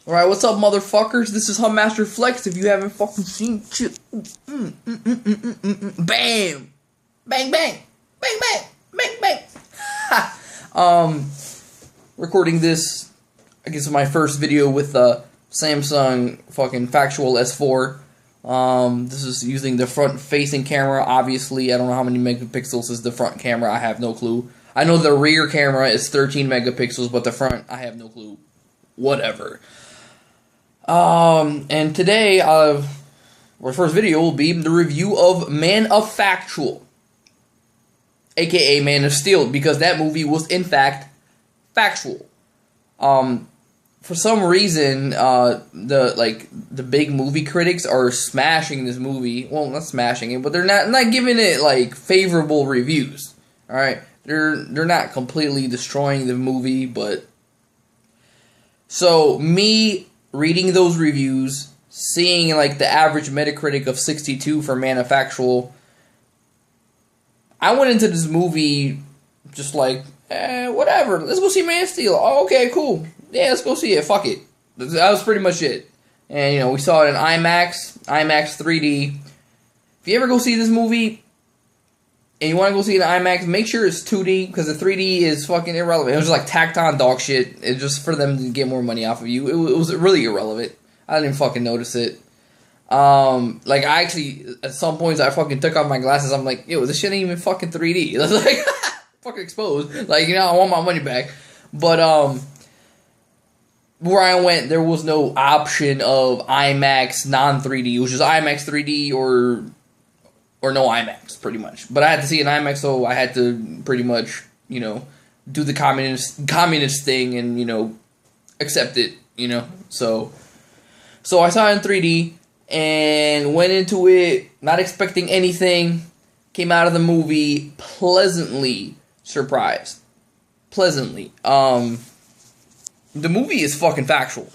Alright, what's up, motherfuckers? This is Master Flex. If you haven't fucking seen shit. Bam! Bang, bang! Bang, bang! Bang, bang! Recording this, I guess, my first video with the Samsung fucking Factual S4. This is using the front-facing camera. Obviously, I don't know how many megapixels is the front camera. I have no clue. I know the rear camera is 13 megapixels, but the front, I have no clue. Whatever. And today, our first video will be the review of Man of Factual, aka Man of Steel, because that movie was in fact factual. For some reason, the big movie critics are smashing this movie. Well, not smashing it, but they're not giving it like favorable reviews. All right, they're not completely destroying the movie, but so me reading those reviews, seeing like the average Metacritic of 62 for Man of Factual, I went into this movie just like, whatever, let's go see Man of Steel. Oh, okay, cool. Yeah, let's go see it. Fuck it. That was pretty much it. And, you know, we saw it in IMAX 3D. If you ever go see this movie, and you want to go see it in IMAX, make sure it's 2D, because the 3D is fucking irrelevant. It was just like tacked on dog shit. It's just for them to get more money off of you. It was really irrelevant. I didn't fucking notice it. Like, I actually, at some points, I fucking took off my glasses. I'm like, yo, this shit ain't even fucking 3D. It's like, fucking exposed. Like, you know, I want my money back. But, where I went, there was no option of IMAX non-3D. It was just IMAX 3D or no IMAX, pretty much. But I had to see an IMAX, so I had to pretty much, you know, do the communist thing and, you know, accept it, you know. So I saw it in 3D and went into it not expecting anything. Came out of the movie pleasantly surprised. Pleasantly. The movie is fucking factual.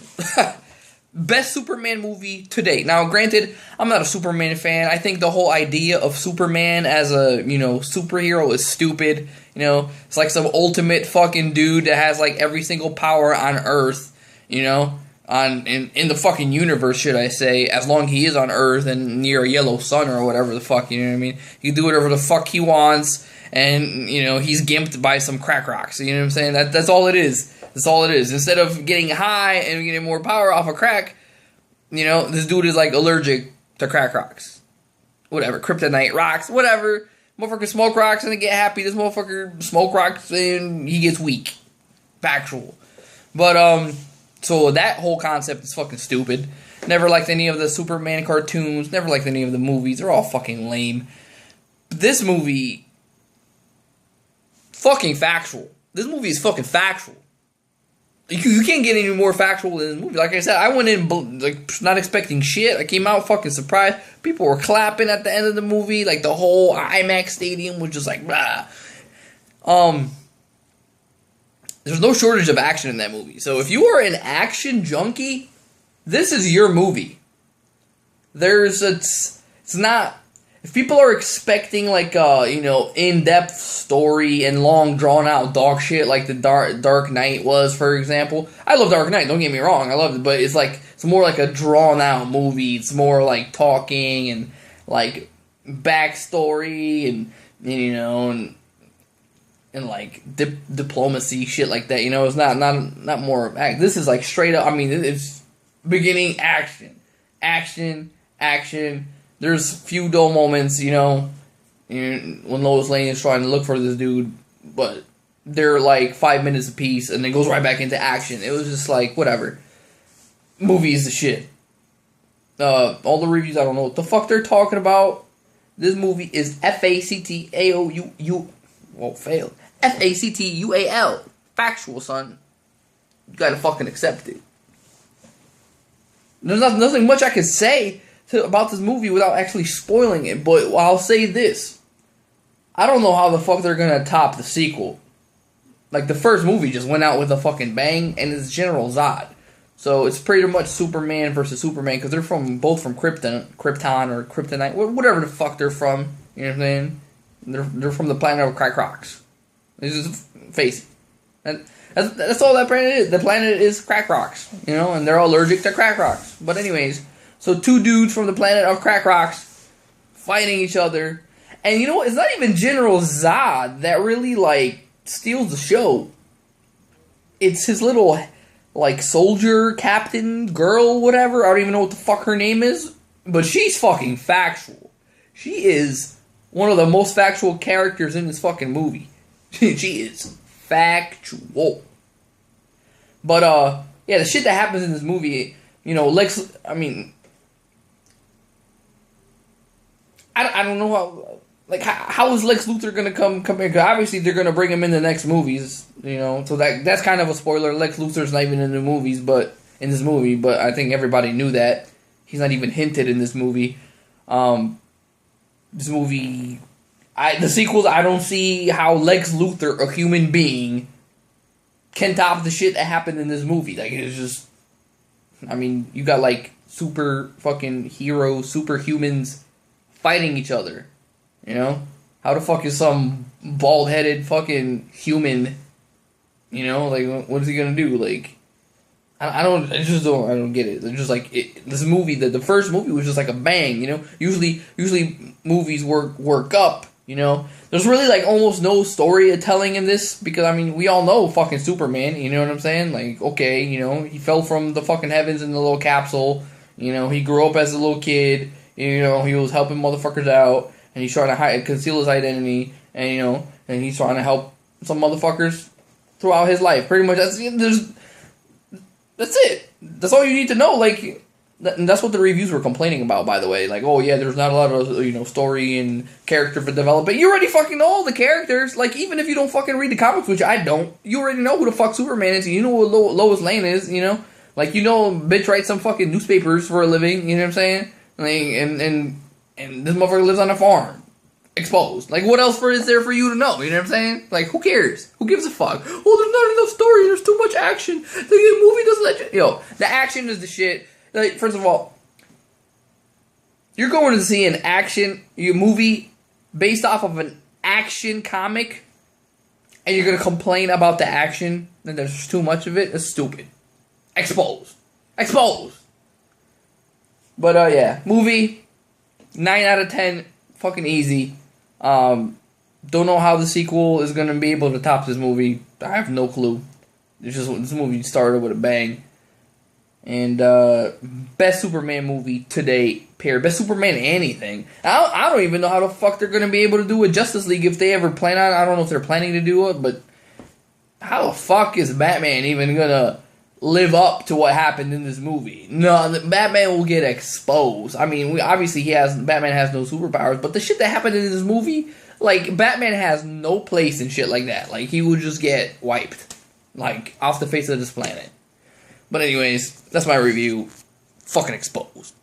Best Superman movie to date. Now, granted, I'm not a Superman fan. I think the whole idea of Superman as a, you know, superhero is stupid. You know, it's like some ultimate fucking dude that has like every single power on Earth, you know, in the fucking universe, should I say, as long as he is on Earth and near a yellow sun or whatever the fuck, you know what I mean? He can do whatever the fuck he wants, and, you know, he's gimped by some crack rocks, you know what I'm saying? That's all it is. That's all it is. Instead of getting high and getting more power off of crack, you know, this dude is like allergic to crack rocks. Whatever. Kryptonite rocks. Whatever. Motherfucker smoke rocks and they get happy. This motherfucker smoke rocks and he gets weak. Factual. But, so that whole concept is fucking stupid. Never liked any of the Superman cartoons. Never liked any of the movies. They're all fucking lame. But this movie, fucking factual. This movie is fucking factual. You can't get any more factual than this movie. Like I said, I went in like not expecting shit. I came out fucking surprised. People were clapping at the end of the movie. Like the whole IMAX stadium was just like, rah. There's no shortage of action in that movie. So if you are an action junkie, this is your movie. It's not. If people are expecting like you know, in-depth story and long drawn-out dog shit like the Dark Knight was, for example, I love Dark Knight. Don't get me wrong, I love it, but it's more like a drawn-out movie. It's more like talking and like backstory and you know and like diplomacy shit like that. You know, it's not more. This is like straight up. I mean, it's beginning action. There's few dull moments, you know, when Lois Lane is trying to look for this dude, but they're like 5 minutes apiece, and then goes right back into action. It was just like, whatever. Movie is the shit. All the reviews, I don't know what the fuck they're talking about. This movie is Factual. Factual, factual, son. You gotta fucking accept it. There's nothing much I can say about this movie without actually spoiling it, but I'll say this. I don't know how the fuck they're gonna top the sequel. Like, the first movie just went out with a fucking bang, and it's General Zod. So it's pretty much Superman versus Superman, because they're both from Krypton or Kryptonite, whatever the fuck they're from, you know what I'm saying? They're from the planet of crack rocks. It's just face it. That's all that planet is. The planet is crack rocks, you know, and they're allergic to crack rocks. But anyways, so two dudes from the planet of crack rocks fighting each other. And you know what? It's not even General Zod that really, like, steals the show. It's his little, like, soldier, captain, girl, whatever. I don't even know what the fuck her name is. But she's fucking factual. She is one of the most factual characters in this fucking movie. She is factual. But, yeah, the shit that happens in this movie, you know, I don't know how, like, how is Lex Luthor gonna come in? Because obviously they're gonna bring him in the next movies, you know, so that's kind of a spoiler. Lex Luthor's not even in the movies, but in this movie, but I think everybody knew that. He's not even hinted in this movie. The sequels, I don't see how Lex Luthor, a human being, can top the shit that happened in this movie. Like, it's just, I mean, you got, like, super fucking heroes, superhumans fighting each other, you know? How the fuck is some bald-headed fucking human, you know, like, what is he gonna do? Like, I don't get it. It's just like, this movie, the first movie was just like a bang, you know? Usually movies work up, you know? There's really, like, almost no storytelling in this, because, I mean, we all know fucking Superman, you know what I'm saying? Like, okay, you know, he fell from the fucking heavens in the little capsule, you know, he grew up as a little kid, you know, he was helping motherfuckers out, and he's trying to conceal his identity, and, you know, and he's trying to help some motherfuckers throughout his life. Pretty much, that's it. That's all you need to know. Like, and that's what the reviews were complaining about, by the way. Like, oh yeah, there's not a lot of, you know, story and character for development. You already fucking know all the characters. Like, even if you don't fucking read the comics, which I don't, you already know who the fuck Superman is. You know who Lois Lane is, you know? Like, you know, bitch writes some fucking newspapers for a living, you know what I'm saying? Like, and this motherfucker lives on a farm. Exposed. Like, what else is there for you to know? You know what I'm saying? Like, who cares? Who gives a fuck? Oh, there's not enough story. There's too much action. The movie doesn't let you... Yo, the action is the shit. Like, first of all, you're going to see an movie based off of an action comic, and you're going to complain about the action, and there's too much of it. It's stupid. Exposed. But, yeah. Movie, 9 out of 10, fucking easy. Don't know how the sequel is going to be able to top this movie. I have no clue. It's just, this movie started with a bang. And, best Superman movie to date, period. Best Superman anything. I don't even know how the fuck they're going to be able to do a Justice League if they ever plan on it. I don't know if they're planning to do it, but how the fuck is Batman even going to live up to what happened in this movie? No, Batman will get exposed. I mean, Batman has no superpowers, but the shit that happened in this movie, like, Batman has no place in shit like that. Like, he would just get wiped, like, off the face of this planet. But anyways, that's my review. Fucking exposed.